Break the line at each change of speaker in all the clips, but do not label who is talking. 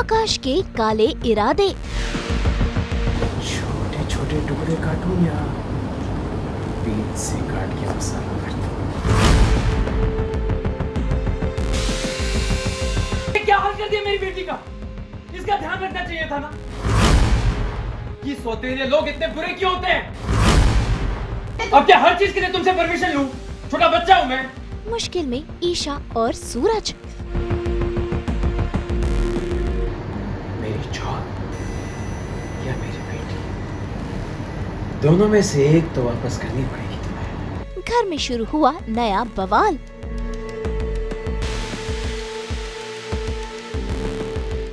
आकाश के काले इरादे।
छोटे छोटे टुकड़े काटूं या बीच से काट के मसाला भर दूं?
क्या हाल कर दिया मेरी बेटी का? इसका ध्यान रखना चाहिए था ना। ये सौतेले लोग इतने बुरे क्यों होते हैं? अब क्या हर चीज के लिए तुमसे परमिशन लूं? छोटा बच्चा हूं मैं।
मुश्किल में ईशा और सूरज।
मेरी जॉब या मेरी बेटी, दोनों में से एक तो वापस करनी पड़ेगी तुम्हें।
घर में शुरू हुआ नया बवाल।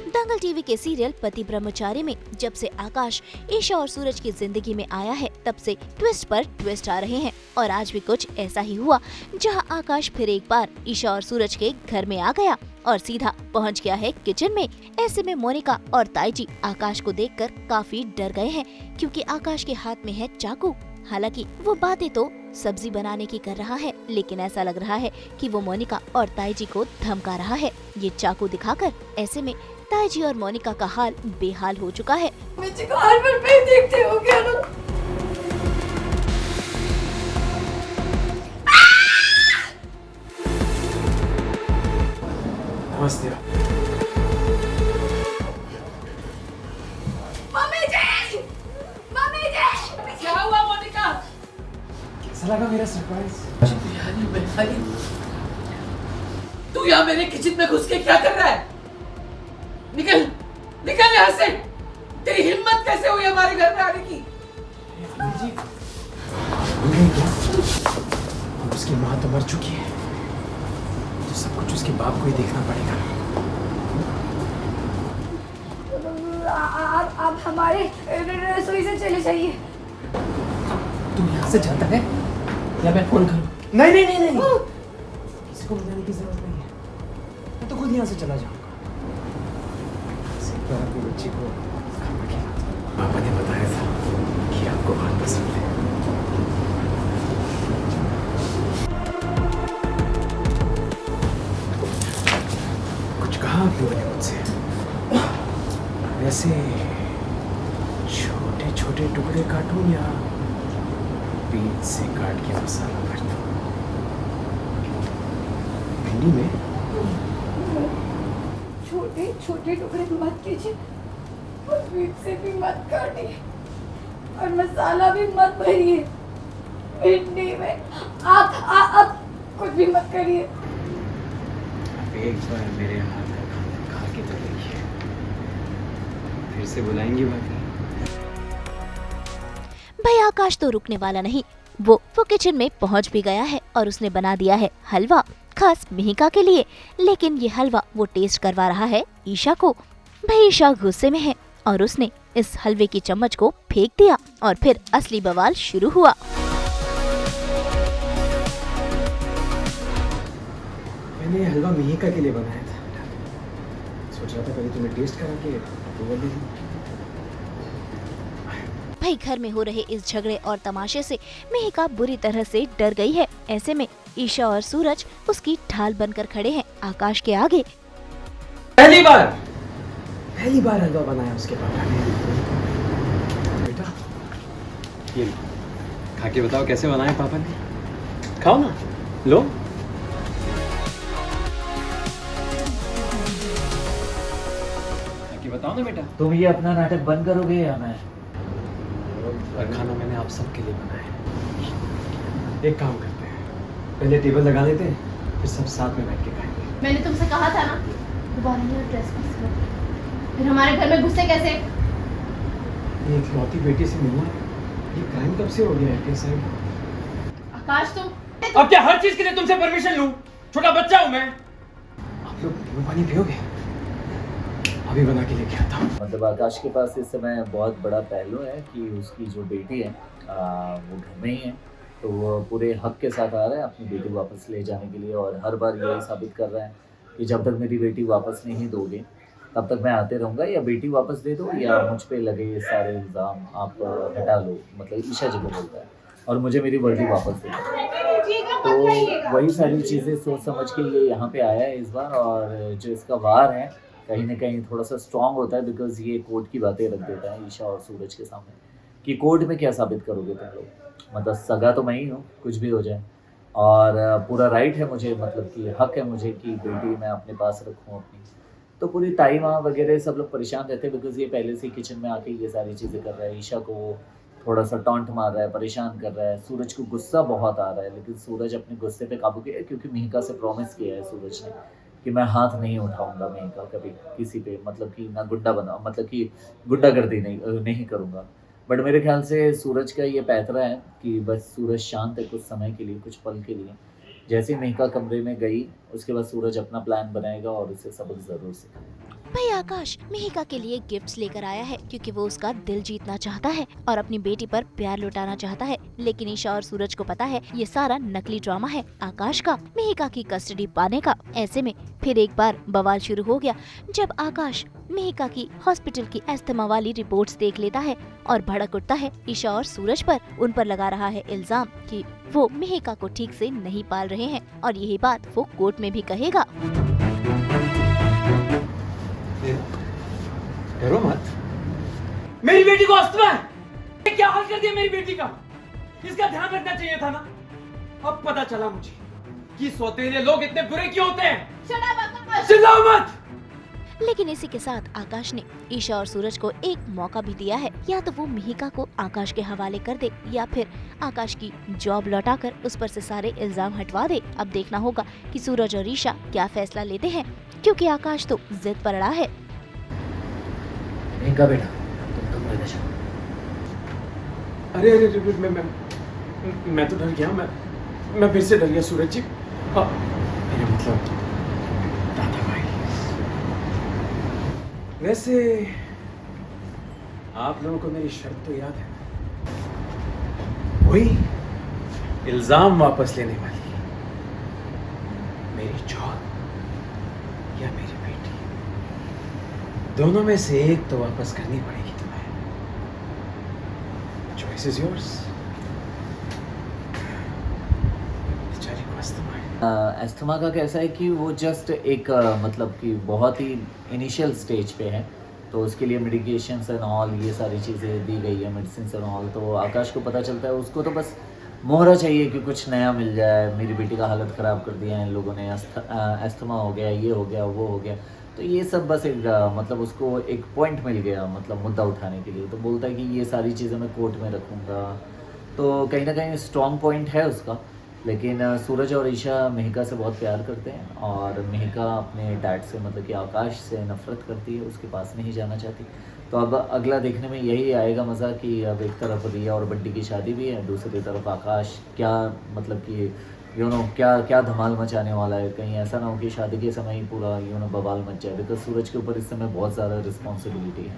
दंगल टीवी के सीरियल पति ब्रह्मचारी में जब से आकाश ईशा और सूरज की जिंदगी में आया है, तब से ट्विस्ट पर ट्विस्ट आ रहे हैं और आज भी कुछ ऐसा ही हुआ, जहां आकाश फिर एक बार ईशा और सूरज के घर में आ गया और सीधा पहुंच गया है किचन में। ऐसे में मोनिका और ताईजी आकाश को देखकर काफी डर गए हैं, क्योंकि आकाश के हाथ में है चाकू। हालांकि वो बातें तो सब्जी बनाने की कर रहा है, लेकिन ऐसा लग रहा है कि वो मोनिका और ताईजी को धमका रहा है ये चाकू दिखाकर। ऐसे में ताईजी और मोनिका का हाल बेहाल हो चुका है।
मुझे को हर पल पे देखते हो क्या ना?
नमस्ते।
मम्मी जी! मम्मी जी! क्या हुआ मोनिका?
कैसा लगा मेरा सरप्राइज?
तू यहाँ मेरे किचन में घुस के क्या कर रहा है? निकल, निकल यहाँ से! तेरी हिम्मत कैसे हुई हमारे घर में आने की?
जी, भूल गई क्या? अब उसकी माँ तो मर चुकी है, तो सब कुछ उसके बाप को ही देखना पड़ेगा।
आप हमारे रसोई से चले जाइए।
तुम यहाँ से जाता है या मैं फोन करूँ? नहीं नहीं नहीं नहीं, किसी को बताने की जरूरत नहीं है, मैं तो खुद यहाँ से चला जाऊंगा। अपनी बच्ची को खाना खिला दो। पापा ने बताया था कि आपको बहुत पसंद है। कुछ कहा आप लोगों ने मुझसे? वैसे छोटे छोटे टुकड़े काटूं या बीच से काट के मसाला भर दूं? भिंडी में
छोटे छोटे टुकड़े मत कीजिए और बीच से भी मत काटिए और मसाला भी मत भरिए। भिंडी में आप कुछ भी मत करिए।
आप एक बार मेरे हाथ का खाना खा के तो देखिए, फिर से बुलाएंगे बाकी।
भाई आकाश तो रुकने वाला नहीं। वो किचन में पहुंच भी गया है और उसने बना दिया है हलवा, खास मिहिका के लिए। लेकिन ये हलवा वो टेस्ट करवा रहा है ईशा को। भाई ईशा गुस्से में है और उसने इस हलवे की चम्मच को फेंक दिया और फिर असली बवाल शुरू हुआ।
मैंने ये हलवा मिहिका के लिए बनाया था, सोच रहा था पहले तुम्हें टेस्ट करा के अप्रूवल दे दूं।
भाई घर में हो रहे इस झगड़े और तमाशे से मिहिका बुरी तरह से डर गई है। ऐसे में ईशा और सूरज उसकी ढाल बनकर खड़े हैं आकाश के आगे।
पहली बार हलवा बनाया उसके पापा ने। बेटा ये लो, खा के बताओ कैसे बनाया पापा ने। खाओ ना, लो। खा के बताओ ना बेटा।
तुम ये अपना नाटक बंद करोगे या मैं?
और खाना मैंने आप सबके लिए बनाया है। एक काम करते हैं, पहले टेबल लगा लेते हैं, फिर सब साथ में बैठ के खाएंगे।
मैंने तुमसे कहा था ना दोबारा नहीं ट्रेसपास करो। फिर हमारे घर में घुसे कैसे?
ये इकलौती बेटी से मिलना, ये क्राइम कब से हो गया है साहब?
आकाश तुम
अब क्या हर चीज के लिए तुमसे परमिशन लूं? छोटा बच्चा हूं मैं।
आप लोग नींबू पानी पियोगे? अभी बना के लेके आता हूँ।
मतलब आकाश के पास इस समय बहुत बड़ा पहलू है कि उसकी जो बेटी है वो घर में ही है, तो वो पूरे हक के साथ आ रहा है अपनी बेटी वापस ले जाने के लिए और हर बार यही साबित कर रहा है कि जब तक मेरी बेटी वापस नहीं दोगे तब तक मैं आते रहूँगा, या बेटी वापस दे दो या मुझ पे लगे ये सारे इल्ज़ाम आप हटा लो। मतलब ईशा जी को बोलता है और मुझे मेरी वर्दी वापस दे दो। तो वही सारी चीज़ें सोच समझ के ये यहाँ पे आया है इस बार, और जो इसका वार है कहीं ना कहीं थोड़ा सा स्ट्रांग होता है, बिकॉज ये कोर्ट की बातें रख देता है ईशा और सूरज के सामने कि कोर्ट में क्या साबित करोगे तुम लोग, मतलब सगा तो मैं ही हूँ, कुछ भी हो जाए। और पूरा राइट है मुझे, मतलब कि हक है मुझे कि बेटी मैं अपने पास रखूँ अपनी। तो पूरी ताई माँ वगैरह सब लोग परेशान रहते हैं, बिकॉज ये पहले से किचन में आके ये सारी चीज़ें कर रहा है। ईशा को वो थोड़ा सा टॉन्ट मार रहा है, परेशान कर रहा है। सूरज को गुस्सा बहुत आ रहा है, लेकिन सूरज अपने गुस्से पे काबू किया है, क्योंकि मिहिका से प्रॉमिस किया है सूरज ने कि मैं हाथ नहीं उठाऊंगा मिहिका कभी किसी पे, मतलब कि ना गुंडा बना, मतलब कि गुंडागर्दी नहीं करूंगा। बट मेरे ख्याल से सूरज का ये पैतरा है कि बस सूरज शांत है कुछ समय के लिए, कुछ पल के लिए। जैसे ही मेहिका कमरे में गई, उसके बाद सूरज अपना प्लान बनाएगा और उसे सबक जरूर सिखाएगा।
भाई आकाश मिहिका के लिए गिफ्ट्स लेकर आया है क्योंकि वो उसका दिल जीतना चाहता है और अपनी बेटी पर प्यार लुटाना चाहता है। लेकिन ईशा और सूरज को पता है ये सारा नकली ड्रामा है आकाश का मिहिका की कस्टडी पाने का। ऐसे में फिर एक बार बवाल शुरू हो गया जब आकाश मिहिका की हॉस्पिटल की अस्थमा वाली रिपोर्ट्स देख लेता है और भड़क उठता है ईशा और सूरज पर। उन पर लगा रहा है इल्जाम कि वो मिहिका को ठीक से नहीं पाल रहे हैं और यही बात वो कोर्ट में भी कहेगा।
डरो मत, मेरी बेटी को अस्थमा है। ये क्या हाल कर दिया मेरी बेटी का, इसका ध्यान रखना चाहिए था ना। अब पता चला मुझे कि सौतेले लोग इतने बुरे क्यों होते हैं। चिल्लाओ मत।
लेकिन इसी के साथ आकाश ने ईशा और सूरज को एक मौका भी दिया है, या तो वो मिहिका को आकाश के हवाले कर दे या फिर आकाश की जॉब लौटाकर उस पर से सारे इल्जाम हटवा दे। अब देखना होगा कि सूरज और ईशा क्या फैसला लेते हैं, क्योंकि आकाश तो जिद पर अड़ा है।
मिहिका बेटा, तुम कमरे में जाओ।
अरे अरे अरे, मैं तो डर गया। मैं फिर से डर गया सूरज जी। मेरा मतलब दादा भाई। वैसे आप लोगों को मेरी शर्त तो याद है, वही इल्जाम वापस लेने वाली मेरी जॉब या मेरी बेटी, दोनों में से एक तो वापस करनी पड़ेगी तुम्हें। Choice is yours.
एस्थमा का कैसा है कि वो जस्ट एक मतलब कि बहुत ही इनिशियल स्टेज पे है, तो उसके लिए मेडिकेशंस एंड ऑल ये सारी चीज़ें दी गई है, मेडिसिन एंड ऑल। तो आकाश को पता चलता है, उसको तो बस मोहरा चाहिए कि कुछ नया मिल जाए। मेरी बेटी का हालत ख़राब कर दिया है इन लोगों ने, एस्थमा हो गया, ये हो गया, वो हो गया। तो ये सब बस एक मतलब उसको एक पॉइंट मिल गया, मतलब मुद्दा उठाने के लिए। तो बोलता है कि ये सारी चीज़ें मैं कोर्ट में रखूँगा। तो कहीं ना कहीं स्ट्रॉन्ग पॉइंट है उसका। लेकिन सूरज और ईशा मिहिका से बहुत प्यार करते हैं और मिहिका अपने डैड से, मतलब कि आकाश से नफरत करती है, उसके पास नहीं जाना चाहती। तो अब अगला देखने में यही आएगा मज़ा कि अब एक तरफ रिया और बड्डी की शादी भी है, दूसरी तरफ आकाश क्या मतलब कि क्या धमाल मचाने वाला है। कहीं ऐसा ना हो कि शादी के समय ही पूरा बवाल मच जाए, बिकॉज सूरज के ऊपर इस समय बहुत ज़्यादा रिस्पॉन्सिबिलिटी है।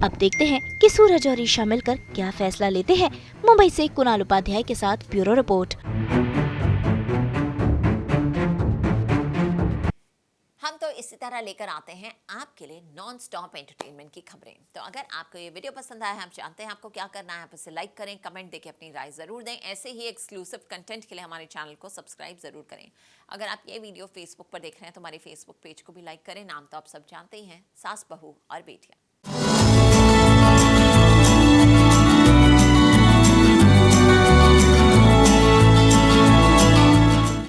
अब देखते हैं कि सूरज और ईशा मिलकर क्या फैसला लेते हैं। मुंबई से कुणाल उपाध्याय के साथ ब्यूरो रिपोर्ट।
हम तो इसी तरह लेकर आते हैं आपके लिए नॉन स्टॉप एंटरटेनमेंट की खबरें। तो अगर आपको ये वीडियो पसंद आया है, हम चाहते हैं आपको क्या करना है, आप इसे लाइक करें, कमेंट देके अपनी राय ज़रूर दें। ऐसे ही एक्सक्लूसिव कंटेंट के लिए हमारे चैनल को सब्सक्राइब ज़रूर करें। अगर आप ये वीडियो फेसबुक पर देख रहे हैं तो हमारे फेसबुक पेज को भी लाइक करें। नाम तो आप सब जानते ही हैं, सास बहू और बेटियाँ।